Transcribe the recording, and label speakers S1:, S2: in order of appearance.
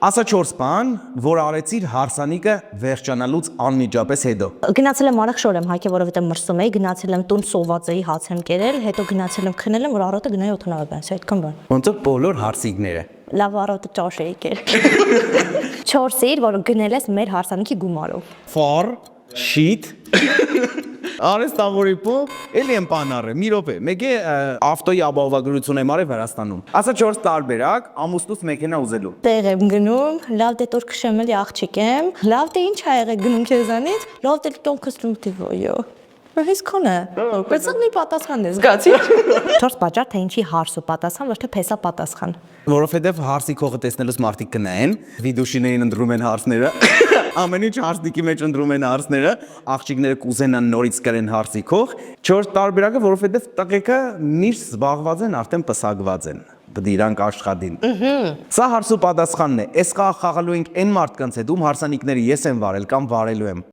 S1: Ասա 4 բան, որ արեցիր հարսանիքը վերջանալուց անմիջապես հետո։
S2: Գնացել եմ արագ շոր եմ հայկե, որովհետև մրսում էի, գնացել եմ տուն սոված էի, հաց եմ կերել, հետո գնացել եմ քնել եմ, որ առավոտը գնայի օդանավը բանս, այդքան բան։
S1: Ոնց որ բոլոր հարսիկները։
S2: Լավ առավոտը ճաշ էի կերել։ 4 էիր, որ գնել ես մեր հարսանիքի գումարով։
S1: Ֆար, շիտ։ Արեստավորի պո, էլի եմ պանարը, մի րոպե, մեկ է ավտոյի ապահովագրություն եմ արել Վրաստանում։ Ասա 4 տարբերակ ամուսնուց մեքենա ուզելու։
S2: Տեղ եմ գնում, լավ դե տոր քշեմ էլի աղջիկ եմ, լավ դե ինչ ա եղել գնում քեզանից, լավ դե տոնքս դու Հենց քոնը, բայց մի պատասխան ես զգացի։ 4 պատճառ թե ինչի հարս ու պատասխան, ոչ թե փեսա պատասխան։
S1: Որովհետև հարսի քողը տեսնելուց մարդիկ կնայեն, վիդուշիներին ընտրում են հարսները, ամեն ինչ հարսնիկի մեջ ընտրում են հարսները, աղջիկները կուզենան նորից կրեն հարսի քող, 4 տարբերակը, որովհետև տղեկը միշտ զբաղված են, արդեն պսակված են։ Պետք է իրանք աշխատին։ Սա հարսու պատասխանն է։ Այս խաղ խաղալու ենք այն մարդկանց հետ, ում հարսանիքները ես եմ վարել կամ վարելու եմ։